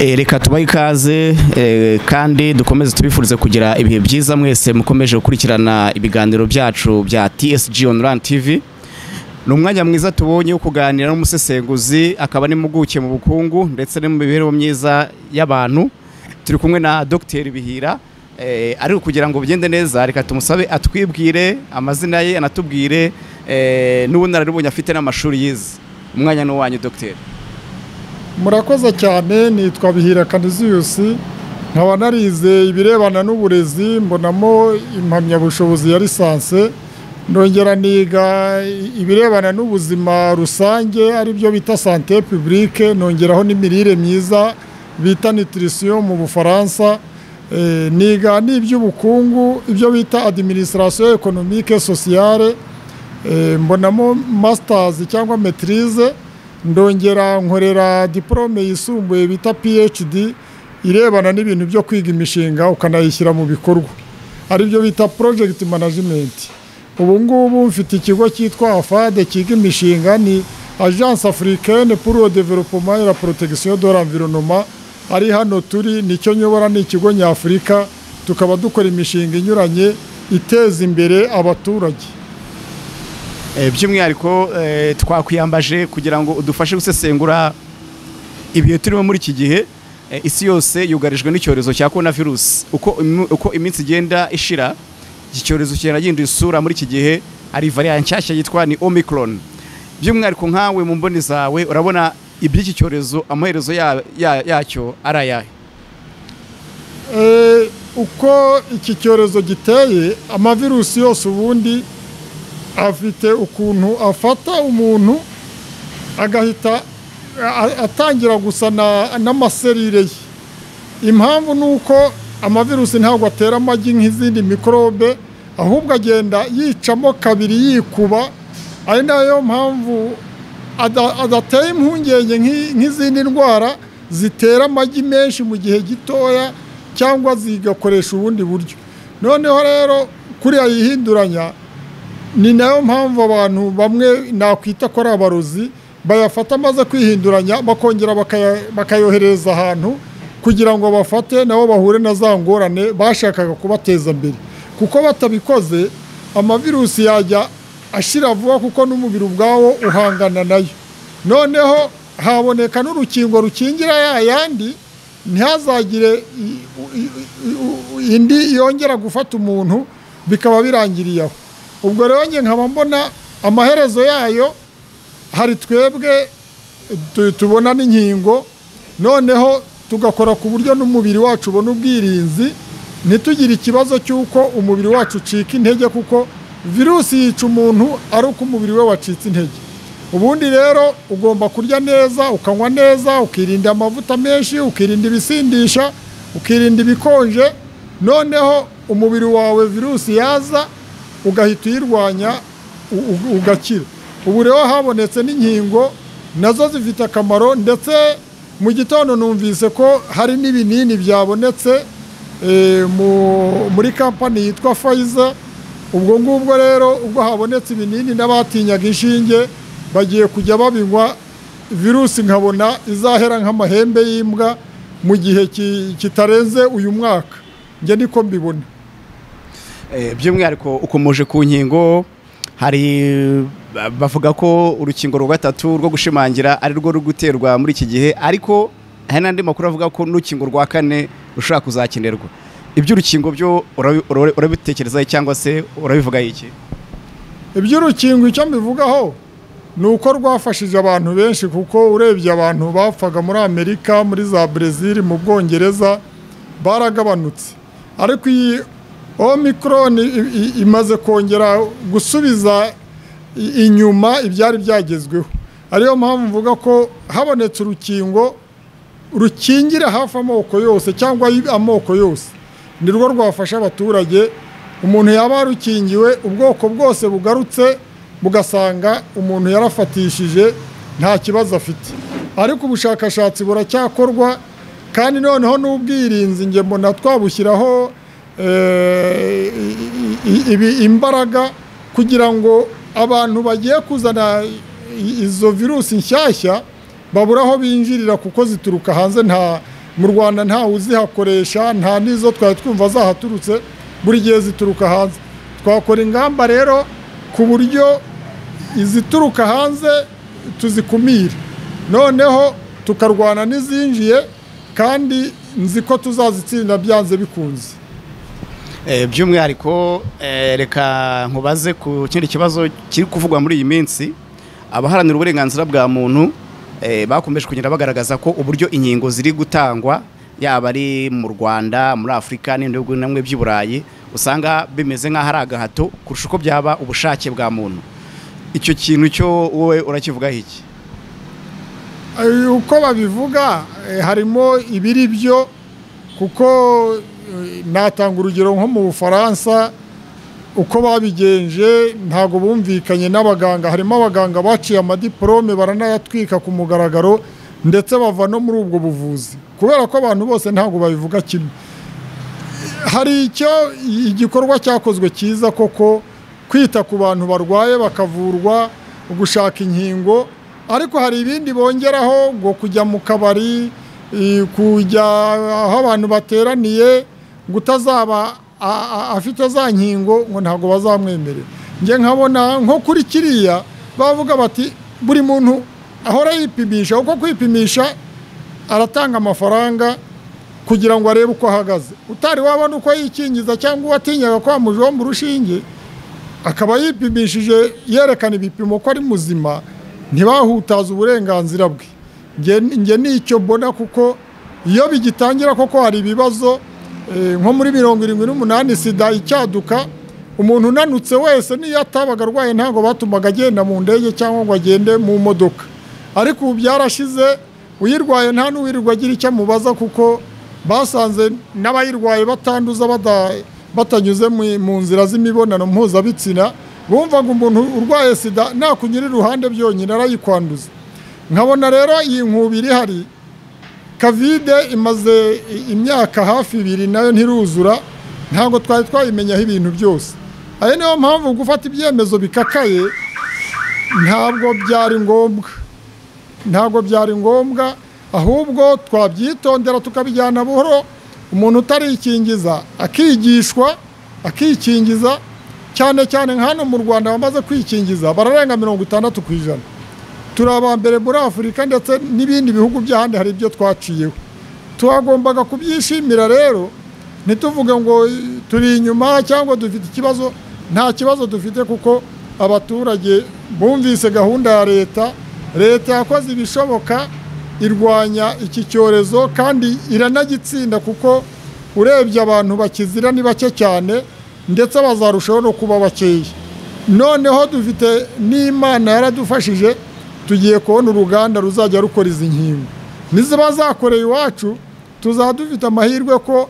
Reka tubahe ikaze kandi dukomeze tubifurize kugira ibihe byiza mwese mukomeje gukurikirana ibiganiro byacu bya TSG Online TV. Ni umwanya mwiza tubonye wo kuganira n'umusesenguzi akaba n'impuguke mu bukungu ndetse no mu mibereho myiza y'abantu. Turi kumwe na Dr Bihira ariko kugira ngo bigende neza reka tumusabe atwibwire amazina ye anatubwire n'ubunararibonye afite n'amashuri yize. Umwanya no wanyu Dr. Murakoze cyane, nitwa Bihira Canisius, nkaba narize ibirebana n'uburezi mbonamo impamyabushobozi ya lisanse, ndongera niga ibirebana n'ubuzima rusange ari byo bita santé publique, nongeraho n'imirire myiza bita nutrition mu Bufaransa, niga n'iby'ubukungu ibyo bita administration économique sociale, mbonamo masters cyangwa maîtrise, ndongera nkorera diplome yisumbuye bita PhD irebana n'ibintu byo kwiga imishinga ukanayishyira mu bikorwa ari byo bita project management. Ubu ngubu mfite ikigo cyitwa AFAD kiga imishinga, ni Agence Africaine pour le Développement et la Protection de l'Environnement, ari hano turi nicyo nyobora, ni ikigo nyafurika, tukaba dukora imishinga inyuranye iteza imbere abaturage. By'umwihariko twakwiyambaje kugira ngo udufashe gusesengura ibihe turimo muri iki gihe. Isi yose yugarijwe n'icyorezo cya coronavirus. Uko iminsi igenda ishira, iki cyorezo kiragenda isura muri iki gihe, hari variant nshyashya yitwa ni Omicron. By'umwihariko nkawe mu mboni zawe urabona iby'iki cyorezo amaherezo yacyo arayahe? Uko iki cyorezo giteye, amavirusi yose ubundi afite ukuntu afata umuntu agahita atangira gusa n'amaserire ye. Impamvu nuko amavirusi ntabwo atera amagi nk'izindi mikorobe, ahubwo agenda yicamo kabiri yikuba, ari nayo mpamvu adateye impungenge nk'izindi ndwara zitera amagi menshi mu gihe gitoya cyangwa zigakoresha ubundi buryo. Noneho rero kuriya yihinduranya, ni nayo mpamvu abantu bamwe nakwita ko ari abarozi bayafata amaze kwihinduranya bakongera bakayohereza ahantu kugira ngo bafate nabo bahure na za ngorane bashakaga kubateza mbere, kuko batabikoze amavirusi yajya ashira vuba kuko n'umubiri ubwawo uhangana nayo. Noneho haboneka n'urukingo rukingira yayandi ntihazagire indi yongera gufata umuntu bikaba birangiriye aho. Ubwo rero nge nkaba mbona amaherezo yayo hari twebwe tubona n'inkingo, noneho tugakora ku buryo n'umubiri wacu ubona ubwirinzi, ntitugire ikibazo cy'uko umubiri wacu ucika intege, kuko virusi yica umuntu ari uko umubiri we wacitse intege. Ubundi rero ugomba kurya neza, ukanywa neza, ukirinda amavuta menshi, ukirinda ibisindisha, ukirinda ibikonje, noneho umubiri wawe virusi yaza ugahita uyirwanya ugakira. Ubu rero habonetse n'inkingo nazo zifite akamaro, ndetse mu gitondo numvise ko hari n'ibinini byabonetse muri kampani yitwa Pfizer. Ubwo ngubwo rero ubwo habonetse ibinini n'abatinyaga inshinge bagiye kujya babinywa, virusi nkabona izahera nk'amahembe y'imbwa mu gihe kitarenze uyu mwaka. Nge niko mbibona. By'umwihariko ukomeje ku nkingo, hari bavuga ko urukingo rwa gatatu rwo gushimangira ari rwo ruguterwa muri iki gihe, ariko hari n'andi makuru avuga ko n'urukingo rwa kane rushaka kuzakenerwa. Iby'urukingo byo urabitekerezaho cyangwa se urabivuga iki? Iby'urukingo icyo mbivugaho ni uko rwafashije abantu benshi, kuko urebye abantu bapfaga muri Amerika, muri za Brazil, mu Bwongereza baragabanutse, ariko iyi Omicron imaze kongera gusubiza inyuma ibyari byagezweho. Ariyo mpamvu mvuga ko habonetse urukingo rukingira hafi amoko yose cyangwa amoko yose, ni rwo rwafasha abaturage. Umuntu yaba yarukingiwe, ubwoko bwose bugarutse bugasanga umuntu yarafatishije nta kibazo afite. Ariko ubushakashatsi buracyakorwa, kandi noneho n'ubwirinzi nge mbona twabushyiraho imbaraga kugira ngo abantu bagiye kuzana izo virusi nshyashya babura aho binjirira, kuko zituruka hanze mu Rwanda ntawe uzihakoresha, nta n'izo twari twumva zahaturutse, buri gihe zituruka hanze. Twakora ingamba rero ku buryo izituruka hanze tuzikumira, noneho tukarwana n'izinjiye, kandi nzi ko tuzazitsinda byanze bikunze. By'umwihariko reka nkubaze ku kindi kibazo kiri kuvugwa muri iyi minsi. Abaharanira uburenganzira bwa muntu bakomeje kugenda bagaragaza ko uburyo inkingo ziri gutangwa, yaba ari mu Rwanda, muri Afurika n'ibindi bihugu namwe by'i Burayi, usanga bimeze nk'aho ari agahato kurusha uko byaba ubushake bwa muntu. Icyo kintu cyo wowe urakivugaho iki? Uko babivuga harimo ibiri byo, kuko natanga urugero nko mu Bufaransa uko babigenje ntago bumvikanye n'abaganga. Harimo abaganga baciye amadiplome baranayatwika ku mugaragaro, ndetse bava no muri ubwo buvuzi, kubera ko abantu bose ntago babivuga kimwe. Hari igikorwa cyakozwe cyiza koko, kwita ku bantu barwaye bakavurwa, gushaka inkingo, ariko hari ibindi bongeraho ngo kujya mu kabari, kujya aho abantu bateraniye, gutazaba afite za nkingo ngo ntago bazamwemerera. Nge nkabona nko kuri kiriya bavuga bati buri muntu ahora yipimisha, uko kwipimisha aratanga amafaranga kugira ngo arebe uko ahagaze. Utari wabona uko yikingiza cyangwa uwatinyaga ko amujomba urushinge akaba yipimishije yerekana ibipimo ko ari muzima, ntibahutaza uburenganzira bwe. Nge nicyo mbona, kuko iyo bigitangira koko hari ibibazo. Nko muri 78 sida icyaduka, umuntu unanutse wese niyo atabaga arwaye ntago batumaga agenda mu ndege cyangwa ngo agende mu modoka, ariko ubu byarashize, uyirwaye nta n'uwirirwa agira icyo amubaza, kuko basanze n'abayirwaye batanduza batanyuze mu nzira z'imibonano mpuzabitsina. Bumva ngo umuntu urwaye sida nakunyura iruhande byonyine arayikwanduza. Nkabona rero iyi nkubiri hari Covid imaze imyaka hafi 2 nayo ntiruzura, ntago twari twayimenyaho ibintu byose. Ayo niyo mpamvu gufata ibyemezo bikakaye ntabwo byari ngombwa, ahubwo twabyitondera tukabijyana buhoro. Umuntu utarikingiza akigishwa akikingiza, cyane cyane hano mu Rwanda bamaze kwikingiza bararenga 60%. Turaba mbere muri Afurika ndetse n'ibindi bihugu by'ahandi hari ibyo twaciyeho. Twagombaga kubyishimira rero, ntituvuge ngo turi inyuma cyangwa dufite ikibazo. Nta kibazo dufite, kuko abaturage bumvise gahunda ya leta yakoze ibishoboka irwanya iki cyorezo, kandi iranagitsinda, kuko urebye abantu bakizira ni bake cyane, ndetse bazarushaho no kuba bakeya. Noneho dufite n'Imana yaradufashije, tugiye kubona uruganda ruzajya rukora izi nkingo. Niziba zakoreye iwacu tuzadufite amahirwe ko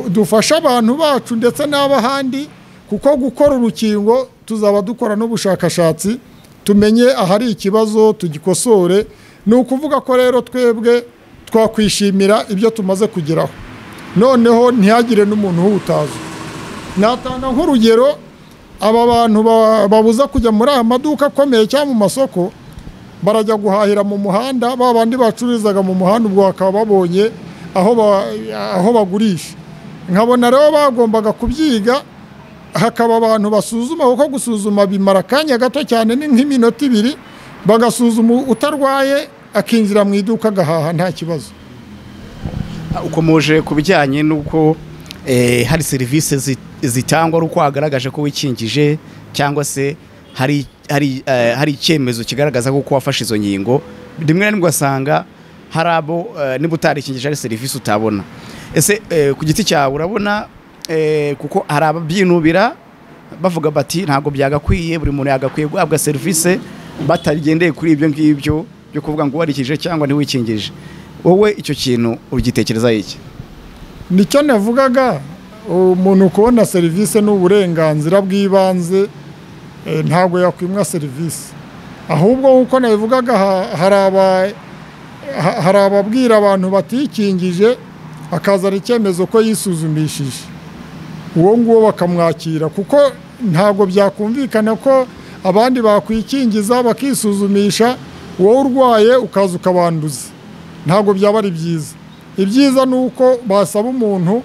dufasha abantu bacu ndetse n'abahandi, kuko gukora urukingo tuzaba dukora n'ubushakashatsi tumenye ahari ikibazo tugikosore. Ni ukuvuga ko rero twebwe twakwishimira ibyo tumaze kugeraho, noneho ntihagire n'umuntu uhutaza. Natanga nk'urugero, aba bantu babuza kujya muri aya maduka akomeye cyangwa mu masoko, barajya guhahira mu muhanda. Babandi bacururizaga mu muhanda ubwo bakaba babonye aho bagurisha. Nkabona rero bagombaga kubyiga, hakaba abantu basuzuma, kuko gusuzuma bimara akanya gato cyane, ni nk'iminota 2, bagasuzuma utarwaye akinjira mu iduka agahaha nta kibazo. Ukomoje ku bijyanye n'uko hari serivisi zitangwa uko agaragaje ko wikingije, cyangwa se hari icyemezo kigaragaza ko wafashe izo nkingo. Rimwe na rimwe ugasanga hari abo niba utarikingije ari serivisi utabona. Ese ku giti cyawe urabona, kuko hari ababyinubira bavuga bati ntabwo byagakwiye, buri muntu yagakwiye guhabwa serivisi batagendeye kuri ibyo ngibyo byo kuvuga ngo warikije cyangwa ntiwikingije. Wowe icyo kintu ugitekereza iki? Nicyo navugaga, umuntu kubona serivisi n'uburenganzira bw'ibanze, ntabwo yakwimwa serivisi. Ahubwo uko nabivugaga, hari ababwira abantu batikingije akazana icyemezo ko yisuzumishije, uwo nguwo bakamwakira, kuko ntabwo byakumvikana ko abandi bakwikingiza bakisuzumisha, wowe urwaye ukaza ukabanduza. Ntabwo byaba ari byiza. ibyiza ni uko basaba umuntu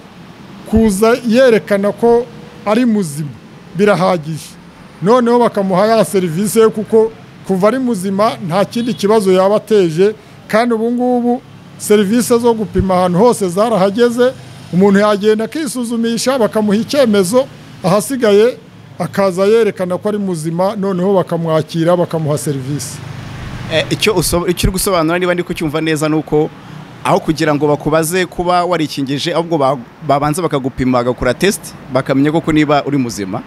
kuza yerekana ko ari muzima, birahagije. Noneho bakamuha ya serivisi ye, kuko kuva ari muzima nta kindi kibazo yaba ateje. Kandi ubu ngubu serivisi zo gupima ahantu hose zarahageze, umuntu yagenda akisuzumisha bakamuha icyemezo, ahasigaye akaza yerekana ko ari muzima, noneho bakamwakira bakamuha serivisi. Icyo uri gusobanura niba ndi kucyumva neza nuko aho kugira ngo bakubaze kuba warikingije, ahubwo babanza bakagupima bagakora test bakamenya koko niba uri muzima.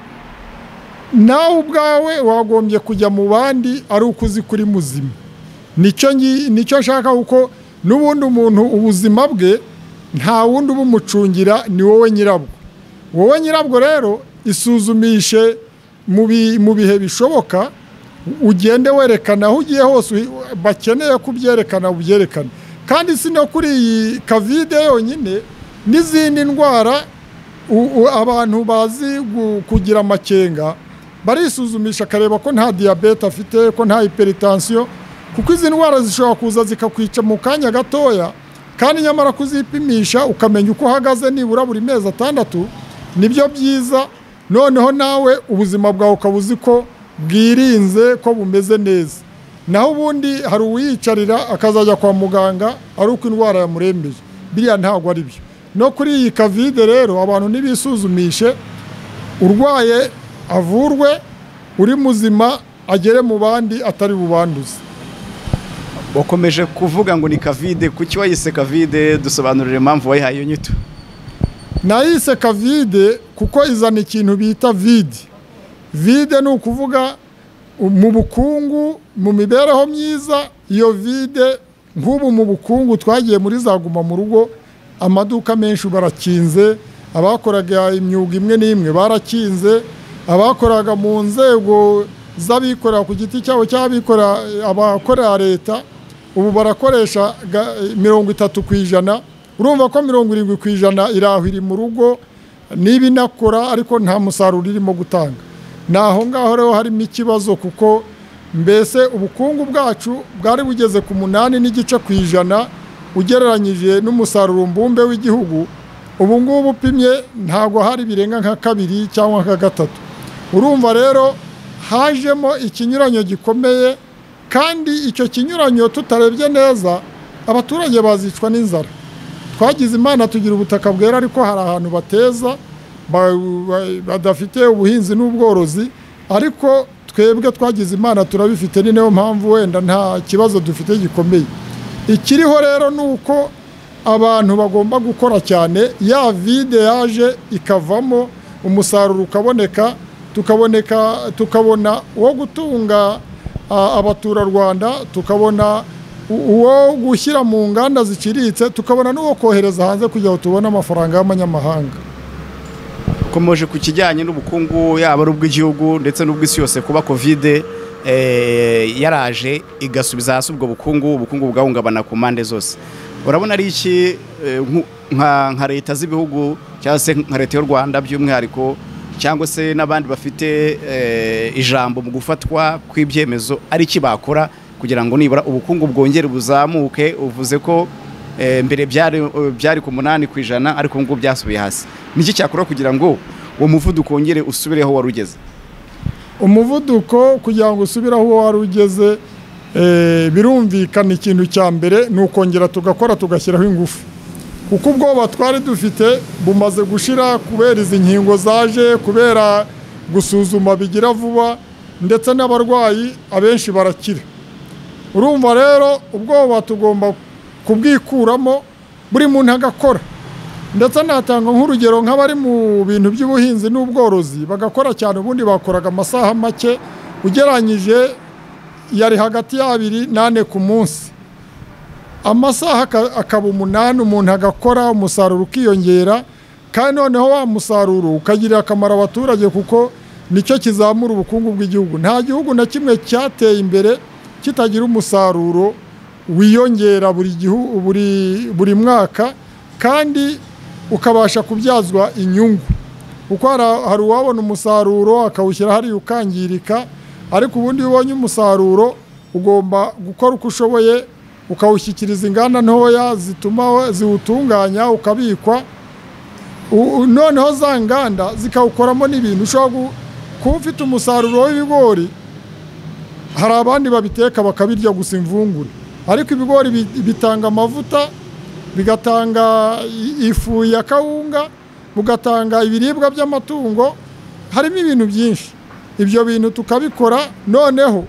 Nawe ubwawe wagombye kujya mu bandi ari uko uzi kuri muzima. Nicyo nshaka, kuko n'ubundi umuntu ubuzima bwe nta wundi ubumucungira, ni wowe nyirabwo. Wowe nyirabwo rero isuzumishe mu bihe bishoboka, ugende werekana aho ugiye hose bakeneye kubyerekana ubyerekane. Kandi si no kuri iyi COVID yonyine, n'izindi ndwara abantu bazi kugira amakenga barisuzumisha akareba ko nta diabete afite, ko nta hypertension, kuko izi ndwara zishobora kuza zikakwica mu kanya gatoya, kandi nyamara kuzipimisha ukamenya uko uhagaze nibura buri mezi 6, nibyo byiza. Noneho nawe ubuzima bwawe ukabuzi ko bwirinze, ko bumeze neza. Naho ubundi hari uwiyicarira akazajya kwa muganga ari uko indwara yamurembeje, biriya ntabwo ari byo. No kuri iyi COVID rero abantu nibisuzumishe, urwaye avurwe, uri muzima agere mu bandi atari bubanduze. Wakomeje kuvuga ngo ni COVID, kuki wayise COVID? Dusobanurire impamvu wayihaye iyo nyito. Nayise COVID kuko izana ikintu bita vide. Vide ni ukuvuga mu bukungu, mu mibereho myiza. Iyo vide nk'ubu mu bukungu twagiye muri za guma mu rugo, amaduka menshi barakinze, abakoraga imyuga imwe n'imwe barakinze, abakoraga mu nzego z'abikorera ku giti cyabo cy'abikorera, abakorera leta ubu barakoresha 30%. Urumva ko 70% iraho iri mu rugo n'ibinakora, ariko nta musaruro irimo gutanga. Naho ngaho rero harimo ikibazo, kuko mbese ubukungu bwacu bwari bugeze ku 8.9% ugereranyije n'umusaruro mbumbe w'igihugu. Ubu ngubu upimye ntago hari birenga nka 2 cyangwa nka 3. Urumva rero hajemo ikinyuranyo gikomeye, kandi icyo kinyuranyo tutarebye neza abaturage bazicwa n'inzara. Twagize Imana tugira ubutaka bwera, ariko hari ahantu bateza badafite ubuhinzi n'ubworozi, ariko twebwe twagize Imana turabifite, ni nayo mpamvu wenda nta kibazo dufite gikomeye. Ikiriho rero nuko abantu bagomba gukora cyane, ya vide yaje ikavamo, umusaruro ukaboneka, tukabona uwo gutunga abaturarwanda, tukabona uwo gushyira mu nganda ziciriritse, tukabona n'uwo kohereza hanze kugira ngo tubone amafaranga y'amanyamahanga. Komeje ku kijyanye n'ubukungu, yaba ari ubw'igihugu ndetse n'ubw'isi yose, kuba COVID yaraje igasubiza hasi ubwo ubukungu bwahungabana ku mpande zose. Urabona ari iki nka leta z'ibihugu cyangwa se nka leta y'u Rwanda by'umwihariko, cyangwa se n'abandi bafite ijambo mu gufatwa kw'ibyemezo, ari iki bakora kugira ngo nibura ubukungu bwongere buzamuke? Uvuze ko mbere byari ku 8%, ariko ngo byasubiye hasi. Niki cyakora kugira ngo uwo muvuduko wongere usubireho wari ugeze? Umuvuduko kugira ngo usubiraho wari ugeze, birumvikana ikintu cya mbere ni ukongera tugakora, tugashyiraho ingufu, kuko ubwoba twari dufite bumaze gushira kubera izi nkingo zaje, kubera gusuzuma bigira vuba, ndetse n'abarwayi abenshi barakira. Urumva rero ubwoba tugomba kubwikuramo, buri muntu agakora. Ndetse natanga nk'urugero nk'abari mu bintu by'ubuhinzi n'ubworozi bagakora cyane, ubundi bakoraga amasaha make, ugeranyije yari hagati ya 2 na 4 ku munsi. Amasaha akaba 8, umuntu agakora, umusaruro ukiyongera, kandi noneho wa musaruro ukagirira akamaro abaturage, kuko nicyo kizamura ubukungu bw'igihugu. Nta gihugu na kimwe cyateye imbere kitagira umusaruro wiyongera buri mwaka, kandi ukabasha kubyazwa inyungu, kuko hari uwabona umusaruro akawushyira hariya ukangirika, ariko ubundi ubonye umusaruro ugomba gukora uko ushoboye ukawushyikiriza inganda ntoya zituma ziwutunganya ukabikwa, noneho za nganda zikawukoramo n'ibintu. Ushobora kuba ufite umusaruro w'ibigori, hari abandi babiteka bakabirya gusa imvungure, ariko ibigori bitanga amavuta, bigatanga ifu ya kawunga, bugatanga ibiribwa by'amatungo, harimo ibintu byinshi. Ibyo bintu tukabikora, noneho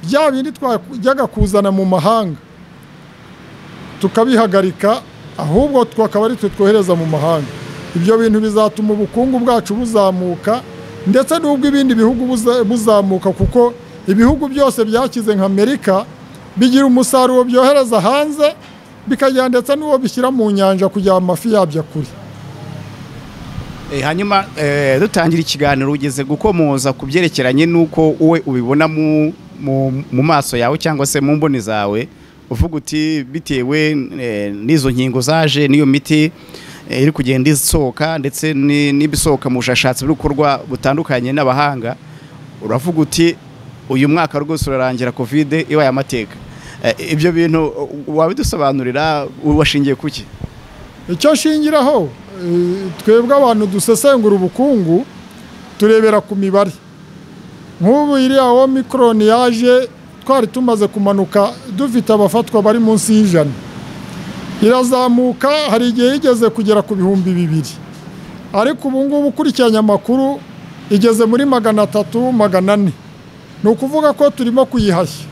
bya bindi twajyaga kuzana mu mahanga tukabihagarika, ahubwo twakaba ari twe twohereza mu mahanga. Ibyo bintu bizatuma ubukungu bwacu buzamuka, ndetse n'ubwo ibindi bihugu buzamuka, kuko ibihugu byose byakize nka Amerika bigira umusaruro byohereza hanze, bikajya ndetse n'uwo bishyira mu nyanja kugira amafi yabyo kuri. Hanyuma dutangira ikiganiro ugeze gukomoza ku byerekeranye n'uko wowe ubibona mu maso yawe cyangwa se mu mboni zawe, uvuga uti bitewe n'izo nkingo zaje n'iyo miti iri kugenda isohoka ndetse n'ibisohoka mu bushakashatsi bw'ukorwa butandukanye n'abahanga, uravuga uti uyu mwaka rwose urarangira covid ibaye amateka. Ibyo bintu wabidusobanurira, washingiye kuki? Icyo shingiraho, twebwe abantu dusesengura ubukungu turebera ku mibare. Nk'ubu iriya Omicron yaje, twari tumaze kumanuka dufite abafatwa bari munsi y'100, irazamuka, hari igihe yigeze kugera ku 2,000, ariko ubu ngubu ukurikiranye amakuru igeze muri 300, 400. Ni ukuvuga ko turimo kuyihashya.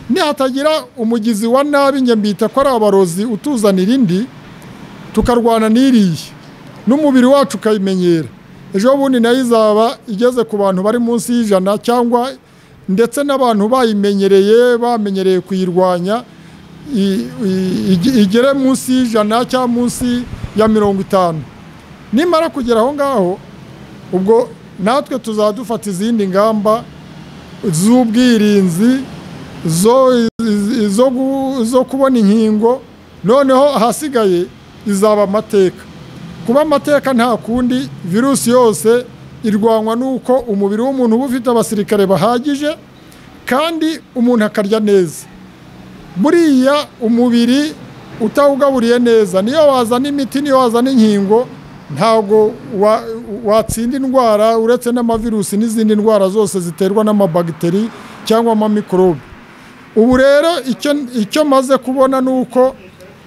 Nihatagira umugizi wa nabi, njye mbita ko ari abarozi utuzanira indi, tukarwana n'iriya, n'umubiri wacu ukayimenyera. Ejo bundi nayo izaba igeze ku bantu bari munsi y'100, cyangwa ndetse n'abantu bamenyereye kuyirwanya igere munsi y'100 cyangwa munsi ya 50. Nimara kugera aho ngaho, ubwo natwe tuzadufata izindi ngamba z'ubwirinzi zo kubona inkingo, noneho ahasigaye izaba amateka. Kuba amateka nta kundi, virusi yose irwanwa nuko umubiri w'umuntu uba ufite abasirikare bahagije kandi umuntu akarya neza. Buriya umubiri utawugaburiye neza, niyo wazana imiti, niyo wazana inkingo, ntabwo watsinda indwara, uretse n'amavirusi n'izindi ndwara zose ziterwa n'amabagiteri cyangwa amamikorobe. Ubu rero icyo maze kubona nuko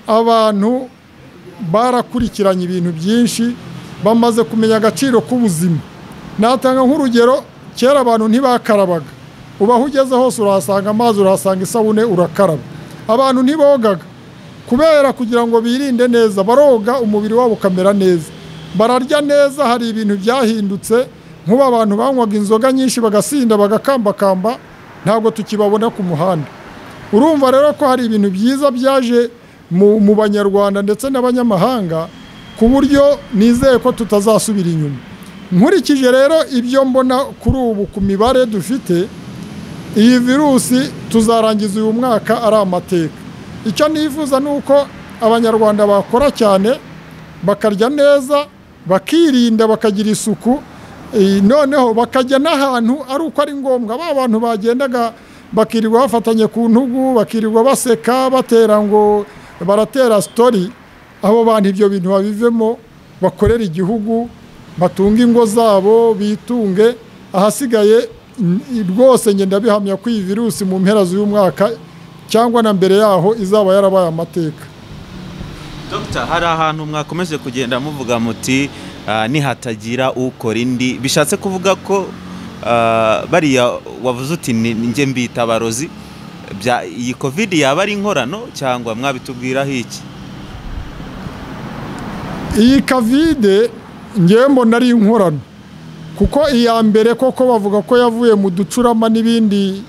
abantu barakurikiranye ibintu byinshi, bamaze kumenya agaciro k'ubuzima. Natanga nk'urugero, kera abantu ntibakarabaga, ubaho ugeze hose urahasanga amazi, urahasanga isabune, urakaraba. Abantu ntibogaga kubera kugira ngo birinde neza, baroga umubiri wabo ukamera neza, bararya neza. Hari ibintu byahindutse, nk'ubu abantu banywaga inzoga nyinshi bagasinda bagakambakamba, ntabwo tukibabona ku muhanda. Urumva rero ko hari ibintu byiza byaje mu banyarwanda ndetse n'abanyamahanga, ku buryo nizeye ko tutazasubira inyuma. Nkurikije rero ibyo mbona kuri ubu ku mibare dufite, iyi virusi tuzarangiza uyu mwaka ari amateka. Icyo nifuza ni uko abanyarwanda bakora cyane, bakarya neza, bakirinda, bakagira isuku, noneho bakajya n'ahantu ari uko ari ngombwa. Ba bantu bagendaga bakirirwa bafatanye ku ntugu, bakirirwa baseka, batera ngo baratera story, abo bantu ibyo bintu babivemo, bakorera igihugu, batunga ingo zabo, bitunge. Ahasigaye rwose nge ndabihamya ko iyi virusi mu mpera z'uyu mwaka cyangwa na mbere yaho izaba yarabaye amateka. Dr. hari ahantu mwakomeje kugenda muvuga muti nihatagira ukora indi, bishatse kuvuga ko bariya wavuze uti nge mbita abarozi, iyi covid yaba ari inkorano cyangwa mwabitubwiraho iki? Iyi covid ngewe mbona ari inkorano, kuko iya mbere koko bavuga ko yavuye mu ducurama n'ibindi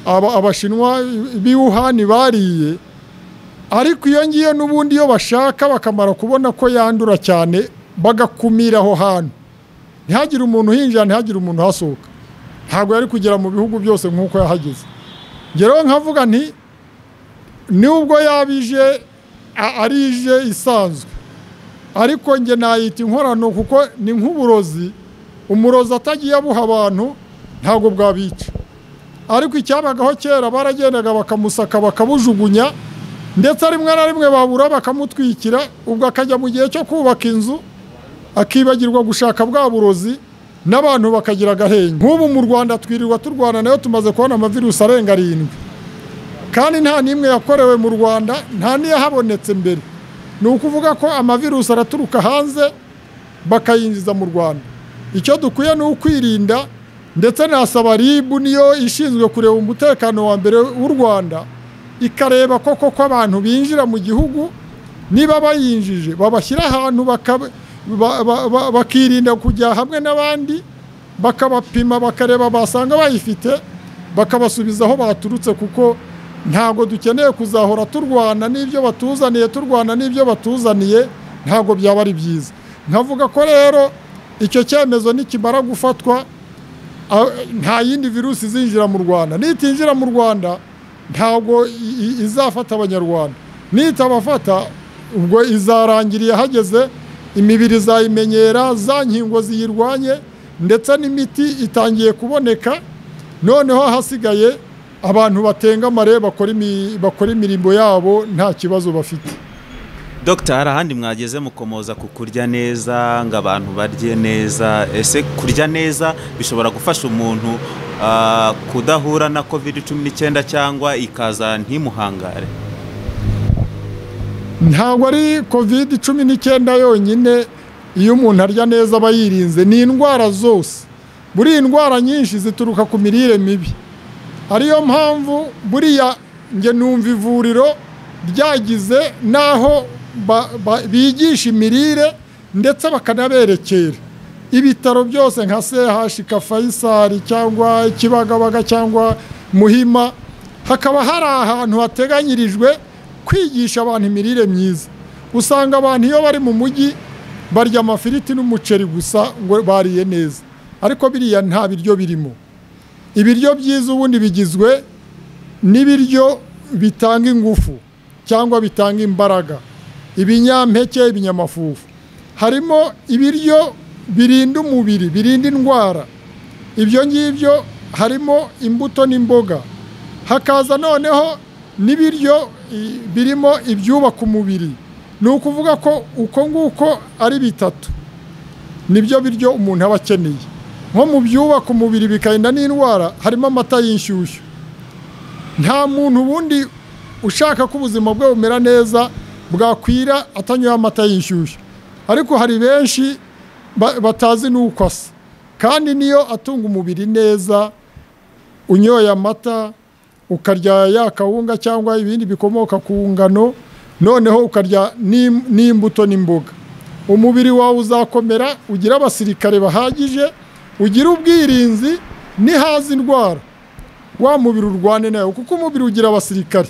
abashinwa b'i Wuhan bariye, ariko iyo ngiyo n'ubundi iyo bashaka bakamara kubona ko yandura cyane, bagakumira aho hantu, ntihagire umuntu hinjira, ntihagire umuntu hasohoka, ntabwo yari kugera mu bihugu byose nk'uko yahageze. Ngero nkavuga nti nubwo yabije arije isanzwe, ariko nge nayita inkorano, kuko ni nk'uburozi. Umurozi atagiye abuha abantu ntabwo bwabica, ariko icyabagaho kera baragendaga bakamusaka bakabujugunya, ndetse rimwe na rimwe babura bakamutwikira, ubwo akajya mu gihe cyo kubaka inzu akibagirwa gushaka bwa burozi n'abantu bakagira agahenge. Nk'ubu mu Rwanda twirirwa turwana nayo, tumaze kubona amavirusi arenga 7 kandi nta n'imwe yakorewe mu Rwanda, nta n'iyahabonetse mbere. Ni ukuvuga ko amavirusi araturuka hanze bakayinjiza mu Rwanda. Icyo dukwiye ni ukwirinda, ndetse nasaba RIB niyo ishinzwe kureba umutekano wa mbere w'u Rwanda, ikareba koko ko abantu binjira mu gihugu niba bayinjije babashyira ahantu bakirinda kujya hamwe n'abandi, bakabapima bakareba basanga bayifite bakabasubiza aho baturutse, kuko ntabwo dukeneye kuzahora turwana n'ibyo batuzaniye, ntabwo byaba ari byiza. Nkavuga ko rero icyo cyemezo nikimara gufatwa, nta yindi virusi izinjira mu Rwanda. Nitinjira mu Rwanda ntabwo izafata abanyarwanda, nitabafata ubwo izarangiriye hageze, imibiri zayimenyera, za nkingo ziyirwanye, ndetse n'imiti itangiye kuboneka. Noneho hasigaye abantu batengamare bakora imirimo yabo nta kibazo bafite. Dr. hari ahandi mwageze mukomoza ku kurya neza ngo abantu barye neza. Ese kurya neza bishobora gufasha umuntu kudahura na COVID-19 cyangwa ikaza ntimuhangare? Ntabwo ari COVID-19 yonyine, iyo umuntu arya neza aba yirinze. Ni indwara zose, buri indwara nyinshi zituruka ku mirire mibi. Ariyo mpamvu buriya nge numva ivuriro ryagize naho bigisha imirire ndetse bakanaberekera. Ibitaro byose nka CHK, Faisal cyangwa Kibagabaga cyangwa Muhima, hakaba hari ahantu hateganyirijwe kwigisha abantu imirire myiza. Usanga abantu iyo bari mu mujyi barya amafiriti n'umuceri gusa ngo bariye neza, ariko biriya nta biryo birimo. Ibiryo byiza ubundi bigizwe n'ibiryo bitanga ingufu cyangwa bitanga imbaraga, ibinyampeke, ibinyamafufu. Harimo ibiryo birinda umubiri, birinda indwara. Ibyo ngibyo harimo imbuto n'imboga. Hakaza noneho n'ibiryo birimo ibyubaka umubiri. Ni ukuvuga ko uko nguko ari bitatu nibyo biryo umuntu aba akeneye. Nko mu byubaka umubiri bikarinda n'indwara harimo amata y'inshyushyu. Nta muntu ubundi ushaka ko ubuzima bwe bumera neza bwakwira atanyoye amata y'inshyushyu, ariko hari benshi batazi n'uko asa, kandi niyo atunga umubiri neza. Unyoye amata, ukarya ya kawunga cyangwa ibindi bikomoka ku ngano, noneho ukarya n'imbuto n'imboga, umubiri wawe uzakomera, ugira abasirikare bahagije, ugira ubwirinzi nihaza indwara wa mubiri urwane nayo, kuko umubiri ugira abasirikare.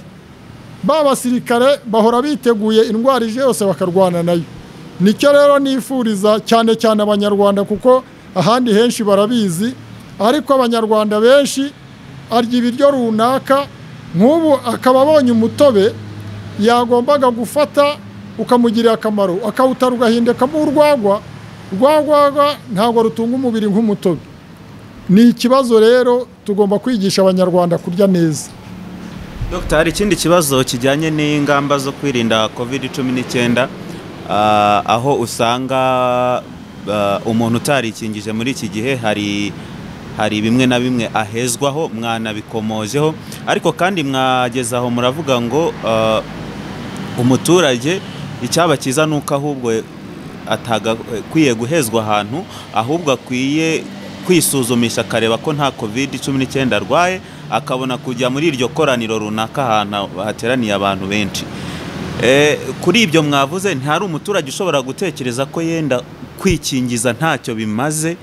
Ba basirikare bahora biteguye indwara ije yose bakarwana nayo. Nicyo rero nifuriza cyane cyane abanyarwanda, kuko ahandi henshi barabizi, ariko abanyarwanda benshi arya ibiryo runaka. Nk'ubu akaba abonye umutobe yagombaga gufata ukamugirira akamaro, akawutara ugahindekamo urwagwa. Urwagwa ntabwo rutunga umubiri nk'umutobe. Ni ikibazo rero tugomba kwigisha abanyarwanda kurya neza. Dr. hari ikindi kibazo kijyanye n'ingamba zo kwirinda COVID-19, aho usanga umuntu utarikingije muri iki gihe hari bimwe na bimwe ahezwaho, mwanabikomojeho, ariko kandi mwagezaho muravuga ngo umuturage icyaba cyiza nuko ahubwo atagakwiye guhezwa ahantu, ahubwo akwiye kwisuzumisha akareba ko nta COVID-19 arwaye, akabona kujya muri iryo koraniro runaka ahantu hateraniye abantu benshi. Kuri ibyo mwavuze, ntihari umuturage ushobora gutekereza ko yenda kwikingiza ntacyo bimaze,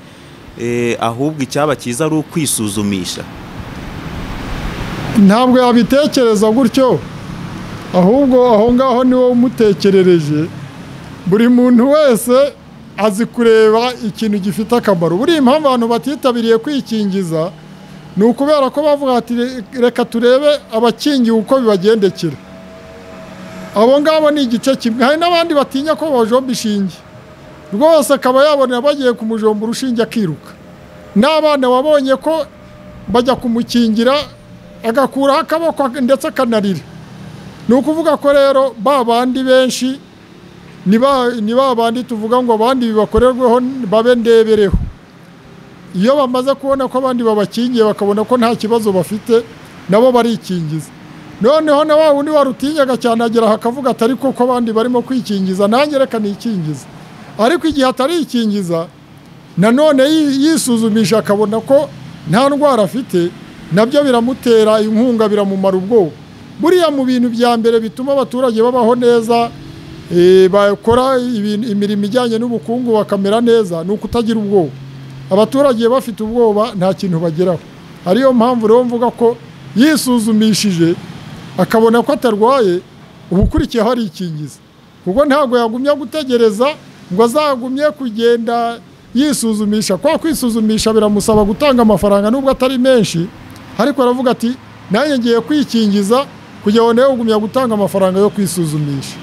ahubwo icyaba cyiza ari ukwisuzumisha? Ntabwo yabitekereza gutyo, ahubwo aho ngaho niwe umutekerereje. Buri muntu wese azi kureba ikintu gifite akamaro. Buri impamvu abantu batitabiriye kwikingiza ni ukubera ko bavuga ati reka turebe abakingiye uko bibagendekera. Abo ngabo ni igice kimwe. Hari n'abandi batinya ko bajomba ishinge, rwose akaba yabonera bagiye kumujomba urushinge akiruka. N'abana wabonye ko bajya kumukingira agakuraho akaboko ndetse akanarira. ni ukuvuga ko rero ba bandi benshi ni ba bandi tuvuga ngo abandi bibakorerweho babe ndebereho. Iyo bamaze kubona ko abandi babakingiye bakabona ko nta kibazo bafite nabo barikingiza. Noneho na wa wundi warutinyaga cyane agera hakavuga atari ko abandi barimo kwikingiza nanjye reka nikingiza. Ariko igihe atari ikingiza nanone yisuzumisha akabona ko nta ndwara afite, nabyo biramutera inkunga, biramumara ubwoba. Buriya mu bintu bya mbere bituma abaturage babaho neza, bakora imirimo ijyanye n'ubukungu bakamera neza, ni ukutagira ubwoba. Abaturage bafite ubwoba nta kintu bageraho. Ariyo mpamvu rero mvuga ko yisuzumishije akabona ko atarwaye, ubukurikiye hari ikingiza. Kuko ntabwo yagumya gutegereza ngo azagumye kugenda yisuzumisha. Kwa kwisuzumisha biramusaba gutanga amafaranga nubwo atari menshi, ariko aravuga ati nanjye ngiye kwikingiza kugira ngo nawe ugumya gutanga amafaranga yo kwisuzumisha.